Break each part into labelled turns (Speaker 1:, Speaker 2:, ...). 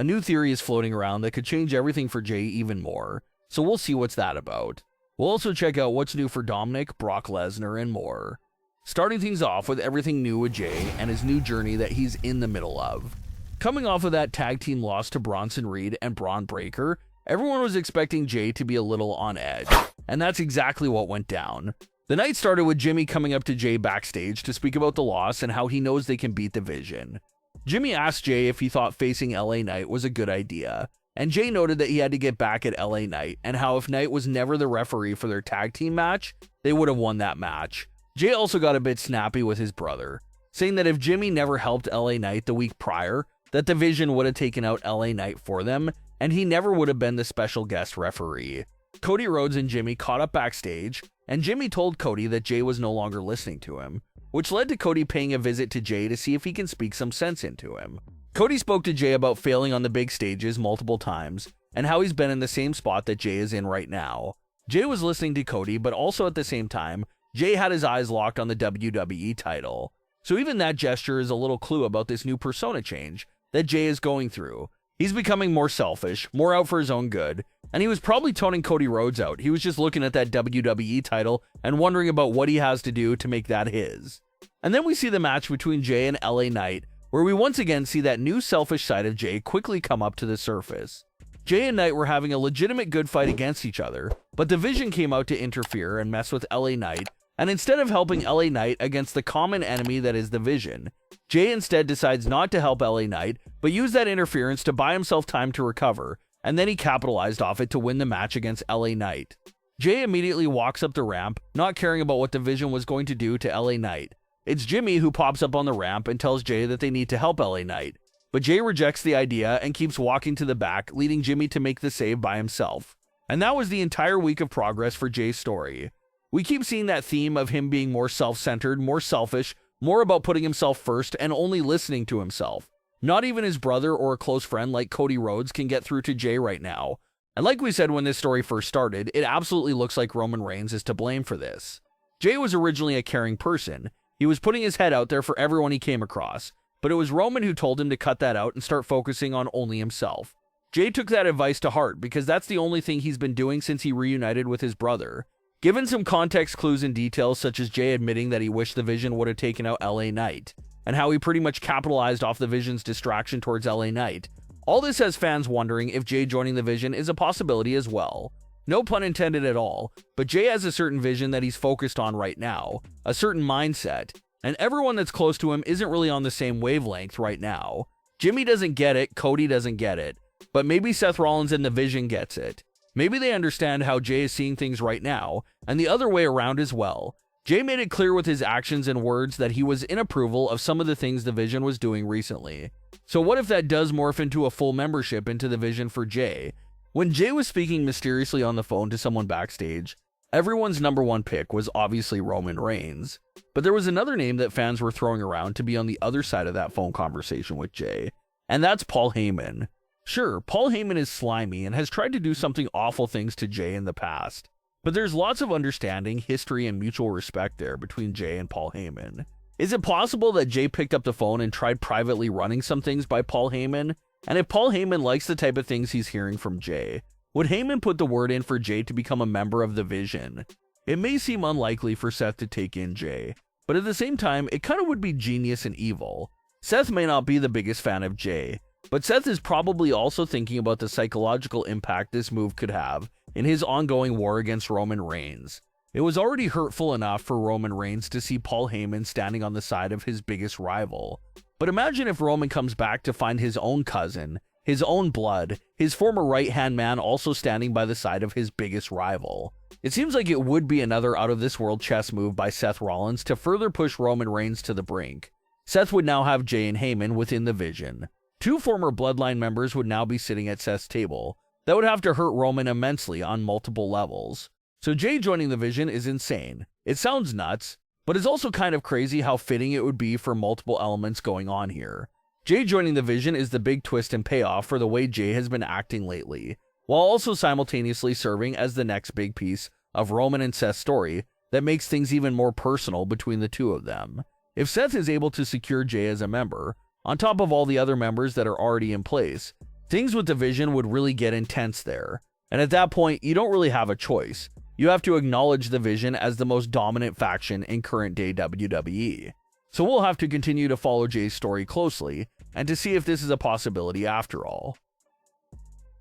Speaker 1: A new theory is floating around that could change everything for Jey even more, so we'll see what's that about. We'll also check out what's new for Dominik, Brock Lesnar, and more. Starting things off with everything new with Jey and his new journey that he's in the middle of. Coming off of that tag team loss to Bronson Reed and Braun Breaker, everyone was expecting Jey to be a little on edge, and that's exactly what went down. The night started with Jimmy coming up to Jey backstage to speak about the loss and how he knows they can beat the Vision. Jimmy asked Jey if he thought facing LA Knight was a good idea, and Jey noted that he had to get back at LA Knight and how if Knight was never the referee for their tag team match, they would have won that match. Jey also got a bit snappy with his brother, saying that if Jimmy never helped LA Knight the week prior, that the Vision would have taken out LA Knight for them, and he never would have been the special guest referee. Cody Rhodes and Jimmy caught up backstage, and Jimmy told Cody that Jey was no longer listening to him, which led to Cody paying a visit to Jey to see if he can speak some sense into him. Cody spoke to Jey about failing on the big stages multiple times, and how he's been in the same spot that Jey is in right now. Jey was listening to Cody, but also at the same time, Jey had his eyes locked on the WWE title. So even that gesture is a little clue about this new persona change that Jey is going through. He's becoming more selfish, more out for his own good, and he was probably toning Cody Rhodes out. He was just looking at that WWE title and wondering about what he has to do to make that his. And then we see the match between Jey and LA Knight, where we once again see that new selfish side of Jey quickly come up to the surface. Jey and Knight were having a legitimate good fight against each other, but the Vision came out to interfere and mess with LA Knight, and instead of helping LA Knight against the common enemy that is the Vision, Jey instead decides not to help LA Knight, but use that interference to buy himself time to recover, and then he capitalized off it to win the match against LA Knight. Jey immediately walks up the ramp, not caring about what the Vision was going to do to LA Knight. It's Jimmy who pops up on the ramp and tells Jey that they need to help LA Knight, but Jey rejects the idea and keeps walking to the back, leading Jimmy to make the save by himself. And that was the entire week of progress for Jey's story. We keep seeing that theme of him being more self-centered, more selfish, more about putting himself first and only listening to himself. Not even his brother or a close friend like Cody Rhodes can get through to Jey right now. And like we said when this story first started, it absolutely looks like Roman Reigns is to blame for this. Jey was originally a caring person. He was putting his head out there for everyone he came across, but it was Roman who told him to cut that out and start focusing on only himself. Jey took that advice to heart because that's the only thing he's been doing since he reunited with his brother. Given some context clues and details such as Jey admitting that he wished the Vision would have taken out LA Knight, and how he pretty much capitalized off the Vision's distraction towards LA Knight, all this has fans wondering if Jey joining the Vision is a possibility as well. No pun intended at all, but Jey has a certain vision that he's focused on right now, a certain mindset, and everyone that's close to him isn't really on the same wavelength right now. Jimmy doesn't get it, Cody doesn't get it, but maybe Seth Rollins and the Vision gets it. Maybe they understand how Jey is seeing things right now, and the other way around as well. Jey made it clear with his actions and words that he was in approval of some of the things the Vision was doing recently. So what if that does morph into a full membership into the Vision for Jey? When Jey was speaking mysteriously on the phone to someone backstage, everyone's number one pick was obviously Roman Reigns. But there was another name that fans were throwing around to be on the other side of that phone conversation with Jey, and that's Paul Heyman. Sure, Paul Heyman is slimy and has tried to do something awful things to Jey in the past, but there's lots of understanding, history, and mutual respect there between Jey and Paul Heyman. Is it possible that Jey picked up the phone and tried privately running some things by Paul Heyman? And if Paul Heyman likes the type of things he's hearing from Jey, would Heyman put the word in for Jey to become a member of the Vision? It may seem unlikely for Seth to take in Jey, but at the same time, it kind of would be genius and evil. Seth may not be the biggest fan of Jey, but Seth is probably also thinking about the psychological impact this move could have in his ongoing war against Roman Reigns. It was already hurtful enough for Roman Reigns to see Paul Heyman standing on the side of his biggest rival. But imagine if Roman comes back to find his own cousin, his own blood, his former right-hand man also standing by the side of his biggest rival. It seems like it would be another out-of-this-world chess move by Seth Rollins to further push Roman Reigns to the brink. Seth would now have Jey and Heyman within the Vision. Two former Bloodline members would now be sitting at Seth's table. That would have to hurt Roman immensely on multiple levels. So Jey joining the Vision is insane. It sounds nuts, but it's also kind of crazy how fitting it would be for multiple elements going on here. Jey joining the Vision is the big twist and payoff for the way Jey has been acting lately, while also simultaneously serving as the next big piece of Roman and Seth's story that makes things even more personal between the two of them. If Seth is able to secure Jey as a member, on top of all the other members that are already in place, things with division would really get intense there. And at that point, you don't really have a choice. You have to acknowledge the Vision as the most dominant faction in current day WWE. So we'll have to continue to follow Jey's story closely and to see if this is a possibility after all.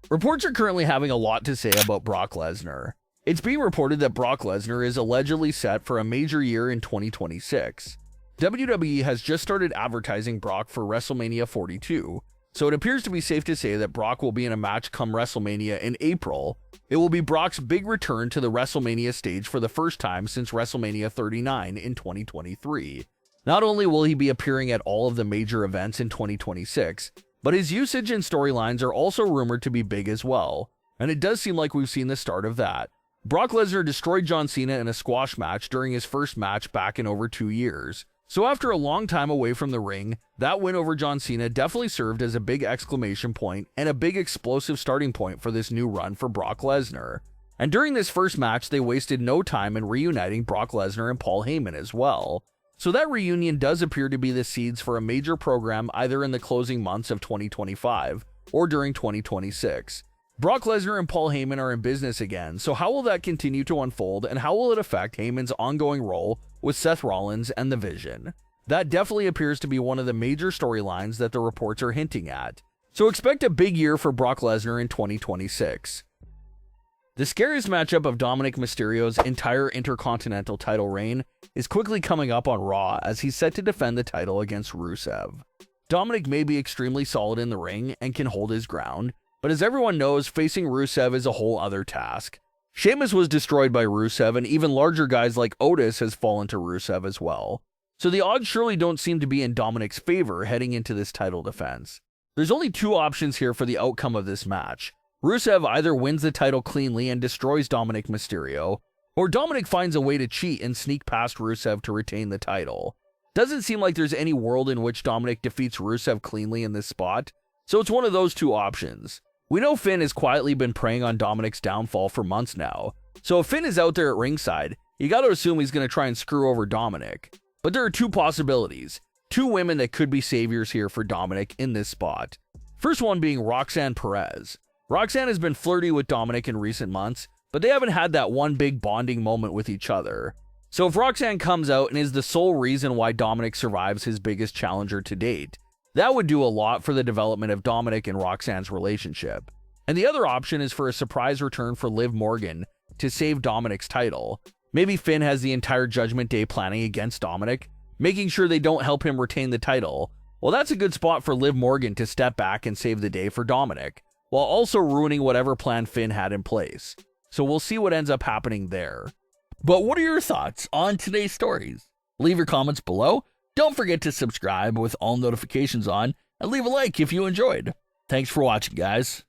Speaker 1: Reports are currently having a lot to say about Brock Lesnar. It's being reported that Brock Lesnar is allegedly set for a major year in 2026. WWE has just started advertising Brock for WrestleMania 42, so it appears to be safe to say that Brock will be in a match come WrestleMania in April. It will be Brock's big return to the WrestleMania stage for the first time since WrestleMania 39 in 2023. Not only will he be appearing at all of the major events in 2026, but his usage and storylines are also rumored to be big as well, and it does seem like we've seen the start of that. Brock Lesnar destroyed John Cena in a squash match during his first match back in over 2 years. So after a long time away from the ring, that win over John Cena definitely served as a big exclamation point and a big explosive starting point for this new run for Brock Lesnar. And during this first match, they wasted no time in reuniting Brock Lesnar and Paul Heyman as well. So that reunion does appear to be the seeds for a major program either in the closing months of 2025 or during 2026. Brock Lesnar and Paul Heyman are in business again, so how will that continue to unfold and how will it affect Heyman's ongoing role with Seth Rollins and The Vision? That definitely appears to be one of the major storylines that the reports are hinting at. So expect a big year for Brock Lesnar in 2026. The scariest matchup of Dominik Mysterio's entire Intercontinental title reign is quickly coming up on Raw as he's set to defend the title against Rusev. Dominik may be extremely solid in the ring and can hold his ground, but as everyone knows, facing Rusev is a whole other task. Sheamus was destroyed by Rusev, and even larger guys like Otis has fallen to Rusev as well. So the odds surely don't seem to be in Dominik's favor heading into this title defense. There's only two options here for the outcome of this match. Rusev either wins the title cleanly and destroys Dominik Mysterio, or Dominik finds a way to cheat and sneak past Rusev to retain the title. Doesn't seem like there's any world in which Dominik defeats Rusev cleanly in this spot, so it's one of those two options. We know Finn has quietly been preying on Dominik's downfall for months now, so if Finn is out there at ringside, you gotta assume he's gonna try and screw over Dominik. But there are two possibilities, two women that could be saviors here for Dominik in this spot. First one being Roxanne Perez. Roxanne has been flirty with Dominik in recent months, but they haven't had that one big bonding moment with each other. So if Roxanne comes out and is the sole reason why Dominik survives his biggest challenger to date, that would do a lot for the development of Dominik and Roxanne's relationship. And the other option is for a surprise return for Liv Morgan to save Dominik's title. Maybe Finn has the entire Judgment Day planning against Dominik, making sure they don't help him retain the title. Well, that's a good spot for Liv Morgan to step back and save the day for Dominik, while also ruining whatever plan Finn had in place. So we'll see what ends up happening there. But what are your thoughts on today's stories? Leave your comments below. Don't forget to subscribe with all notifications on, and leave a like if you enjoyed. Thanks for watching, guys.